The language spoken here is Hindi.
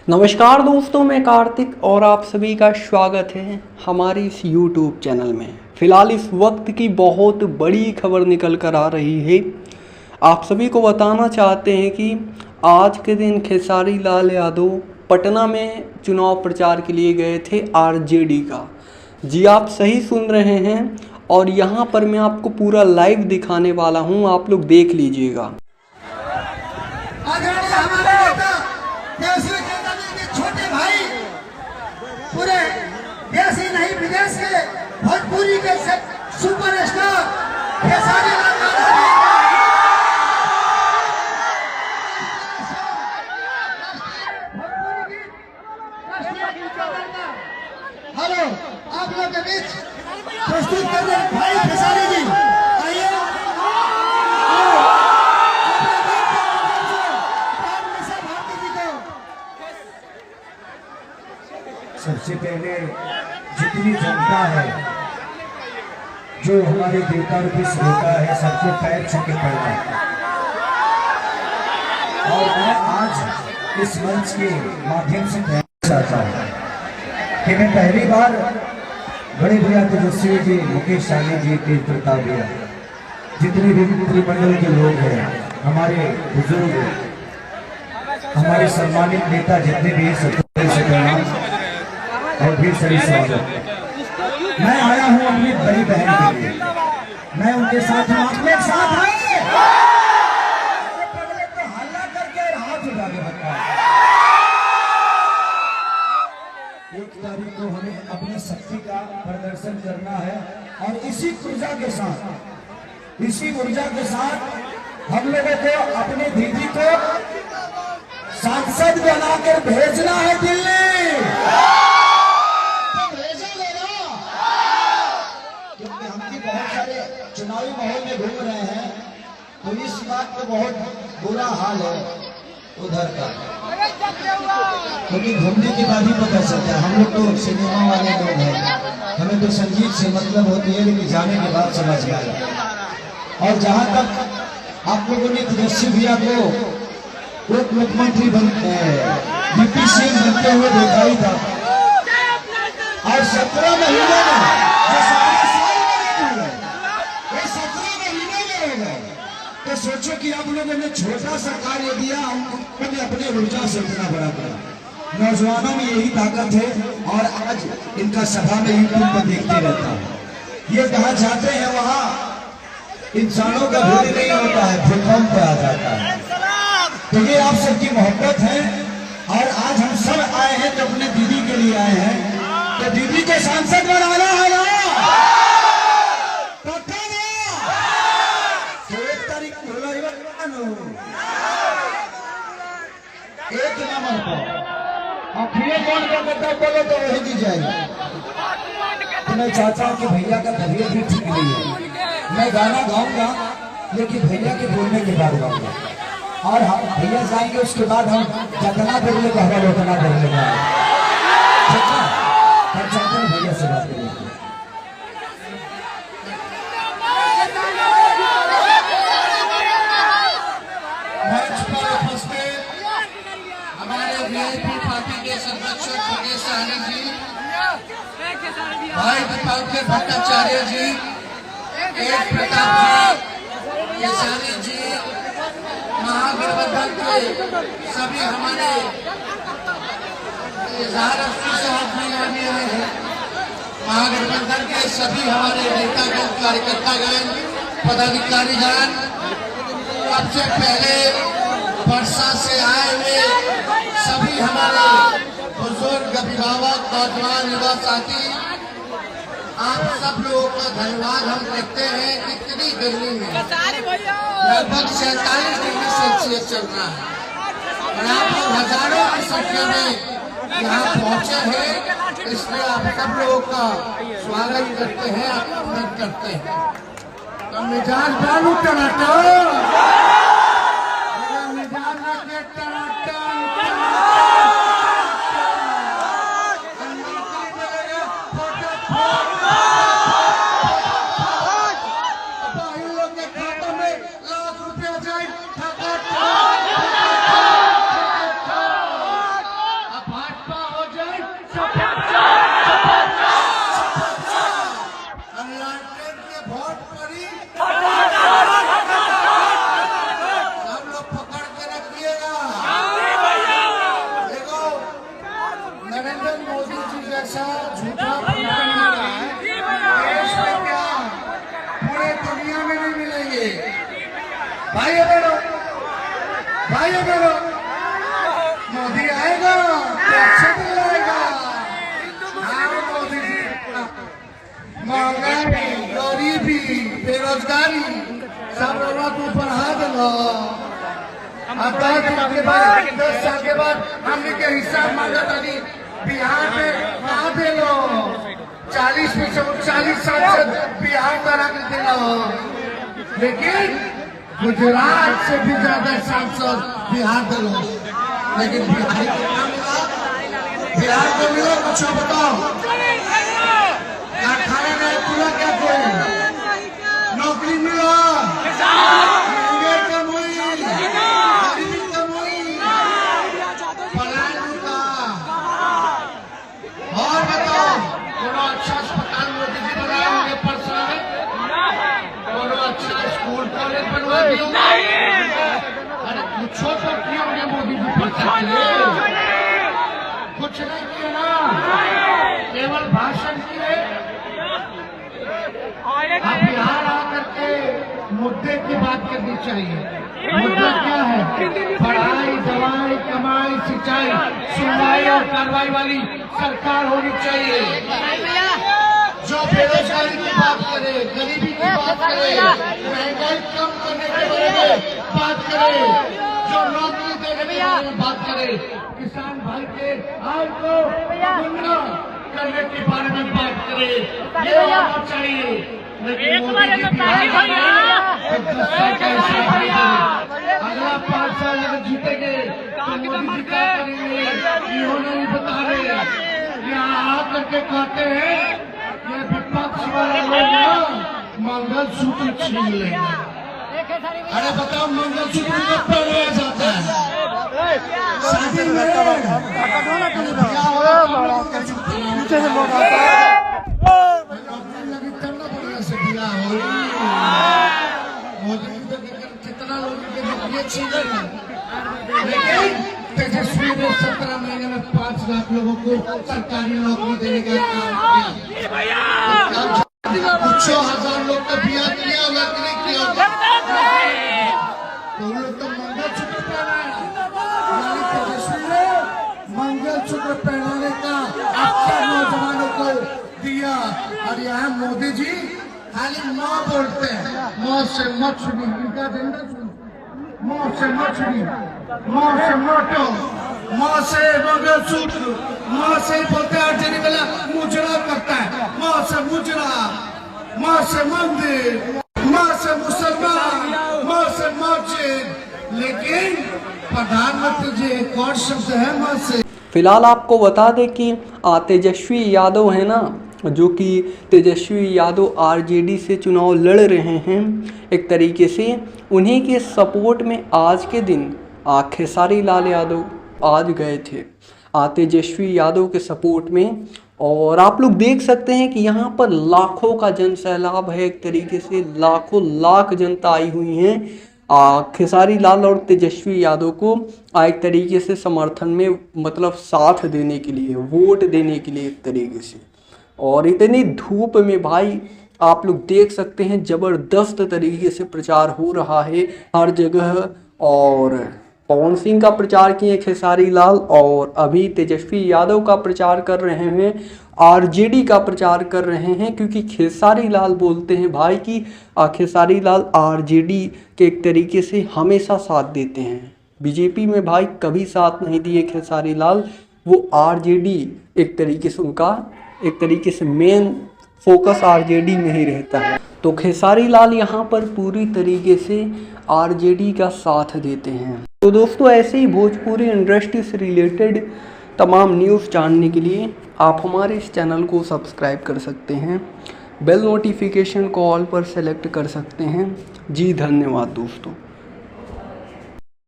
नमस्कार दोस्तों, मैं कार्तिक और आप सभी का स्वागत है हमारे इस YouTube चैनल में। फ़िलहाल इस वक्त की बहुत बड़ी खबर निकल कर आ रही है। आप सभी को बताना चाहते हैं कि आज के दिन खेसारी लाल यादव पटना में चुनाव प्रचार के लिए गए थे आरजेडी का। जी आप सही सुन रहे हैं और यहाँ पर मैं आपको पूरा लाइव दिखाने वाला हूँ, आप लोग देख लीजिएगा। छोटे भाई पूरे देश ही नहीं विदेश के भोजपुरी के सुपरस्टार खेसारी लाल हेलो आप लोग के बीच प्रस्तुत कर रहे हैं भाई खेसारी जी। आइए सबसे पहले जितनी जनता है जो हमारे देवता रूपी श्रोता है, सबको पैर छू के पड़ना है। और मैं आज इस मंच के माध्यम से कहना चाहता हूँ कि मैं पहली बार बड़े भैया तेजस्वी जी, मुकेश साहनी जी, तेज प्रताप भैया, जितने भी मंत्रिमंडल के लोग हैं, हमारे बुजुर्ग, हमारे सम्मानित नेता जितने भी हैं, और भी सही स्वागत। मैं आया हूं अपनी बड़ी बहन के लिए, मैं उनके साथ हूं, आप लोग साथ हैं। तो हल्ला करके हाथ उठा के बताओ। 1 तारीख को हमें अपनी शक्ति का प्रदर्शन करना है और इसी ऊर्जा के साथ हम लोगों को अपनी दीदी को सांसद बनाकर भेजना है दिल्ली। चुनावी माहौल में घूम रहे हैं तो इस बात का बहुत बुरा हाल है उधर का, क्योंकि घूमने के बाद ही पता चलता है। हम लोग तो सिनेमा वाले लोग हैं, हमें तो संगीत से मतलब होती है, लेकिन जाने के बाद समझ गया। और जहां तक आप लोगों ने तेजस्वी भैया को उप मुख्यमंत्री डिप्टी सीएम बनते हुए देखा ही था, और 17 महीने में तो सोचो कि आप लोगों ने छोटा सा कार्य दिया, हमने अपने ऊर्जा से इतना बड़ा करा। नौजवानों में यही ताकत है और आज इनका सभा में यूट्यूब पर देखते रहता हूँ। ये जहाँ जाते हैं वहाँ इंसानों का भूल नहीं होता है, भूकंप पे आ जाता है। तो ये आप सबकी मोहब्बत है और आज हम सब आए हैं तो अपने दीदी के लिए आए हैं, तो दीदी को सांसद बनाना है ना। एक नंबर पर आखिरी कौन का मुद्दा बोलो तो वही दी जाएगी। तो मैं चाहता हूँ कि भैया का तबीयत भी ठीक नहीं है, मैं गाना गाऊंगा लेकिन भैया के बोलने के बाद गाऊंगा, और हम भैया जाएंगे उसके बाद हम जतना देर में कहना उतना देर में ठीक है। हम चाहते हैं भैया से बात करें। पार्टी के सदस्य मुकेश साहनी जी, भाई दीपांकर भट्टाचार्य जी, तेज प्रताप जी, खेसारी जी, महागठबंधन के सभी हमारे इजहार अफसोस से हाथ मिलाने आए हैं। महागठबंधन के सभी हमारे नेतागण, कार्यकर्तागण, पदाधिकारीगण, सबसे पहले वर्षा से आए हुए सभी हमारे बुजुर्ग, अभिभावक, नौजवान, युवा साथी, आप सब लोगों का धन्यवाद। हम देखते हैं कितनी गर्मी में लगभग 47 डिग्री सेल्सियस चल रहा है और आप लोग हजारों की संख्या में यहाँ पहुंचे हैं, इसलिए आप सब लोगों का स्वागत करते हैं, अभिनंदन करते हैं। तो मिजाज बालू टनाटन बताइए करो, मोदी आएगा अच्छा दिन आएगा। हाँ मोदी जी, महंगाई, गरीबी, बेरोजगारी सब रोड ऊपर हाथ लो। अब 10 साल के बाद हमने के हिसाब मांगा था बिहार में कहा दे लो 40 साल से बिहार करा के दे लो, लेकिन गुजरात से भी ज्यादा सांसद बिहार दे लो, लेकिन बिहार को क्या मिला? बिहार को मिला कुछ बताओ? खाना नहीं पूरा क्या कोई नौकरी मिला? और बताओ कोनो अच्छा अस्पताल मोदी जी बनाए होंगे परसों में? कोनो अच्छा स्कूल कॉलेज बनवा दिए? अरे कुछ तो किए होंगे मोदी जी परसों में? कुछ नहीं किए ना, केवल भाषण किए। आप बिहार आकर के मुद्दे की बात करनी चाहिए। मुद्दा क्या है? पढ़ाई, दवाई, कमाई, सिंचाई, सुनवाई और कार्रवाई वाली सरकार होनी चाहिए, जो बेरोजगारी की बात करे, गरीबी की बात करे, महंगाई कम करने के बारे में बात करे, जो नौकरी देने के बारे में बात करे, किसान भाई के आय को दुगना करने के बारे में बात करे, ये होना चाहिए। लेकिन मोदी जी अगला 5 साल अगर जीतेंगे तो मोदी जी क्या करेंगे ये नहीं बता रहे। यहाँ आकर के कहते हैं ये विपक्ष वाला लोग मंगलसूत्र छीन लेंगे। अरे बताओ मंगलसूत्र कब पहनाया जाता है? शादी में मोदी जी तो कितना लोगों के नौकरियां छीन रहे हैं, लेकिन तेजस्वी ने 17 महीने में 5 लाख लोगों को सरकारी नौकरी देने का काम किया। कुछ 1000 लोग का बिया किया होगा कि नहीं किया होगा? तो उन लोग तो मंगलसूत्र पहनाया, तेजस्वी ने मंगलसूत्र पहनाने का अवसर नौजवानों को दिया। और यहाँ मोदी जी खाली माँ बोलते हैं, माँ से मछली, इनका एजेंडा सुनो, माँ से मछली, माँ से मोटो, माँ से मंगलसूत्र, माँ से बोलते हैं अर्जनी वाला मुजरा करता है, माँ से मुजरा, माँ से मंदिर, माँ से मुसलमान, माँ से मस्जिद, लेकिन प्रधानमंत्री जी एक और शब्द है माँ से। फिलहाल आपको बता दें कि तेजस्वी यादव है ना, जो कि तेजस्वी यादव आरजेडी से चुनाव लड़ रहे हैं, एक तरीके से उन्हीं के सपोर्ट में आज के दिन खेसारी लाल यादव आज गए थे तेजस्वी यादव के सपोर्ट में। और आप लोग देख सकते हैं कि यहाँ पर लाखों का जन सैलाब है, एक तरीके से लाखों लाख जनता आई हुई हैं खेसारी लाल और तेजस्वी यादव को एक तरीके से समर्थन में, मतलब साथ देने के लिए, वोट देने के लिए एक तरीके से। और इतनी धूप में भाई आप लोग देख सकते हैं ज़बरदस्त तरीके से प्रचार हो रहा है हर जगह। और पवन सिंह का प्रचार किए खेसारी लाल, और अभी तेजस्वी यादव का प्रचार कर रहे हैं, आरजेडी का प्रचार कर रहे हैं, क्योंकि खेसारी लाल बोलते हैं भाई कि खेसारी लाल आरजेडी के एक तरीके से हमेशा साथ देते हैं। बीजेपी में भाई कभी साथ नहीं दिए खेसारी लाल, वो आरजेडी एक तरीके से उनका एक तरीके से मेन फोकस आरजेडी में ही रहता है। तो खेसारी लाल यहाँ पर पूरी तरीके से आरजेडी का साथ देते हैं। तो दोस्तों ऐसे ही भोजपुरी इंडस्ट्री से रिलेटेड तमाम न्यूज़ जानने के लिए आप हमारे इस चैनल को सब्सक्राइब कर सकते हैं, बेल नोटिफिकेशन को ऑल पर सेलेक्ट कर सकते हैं। जी धन्यवाद दोस्तों।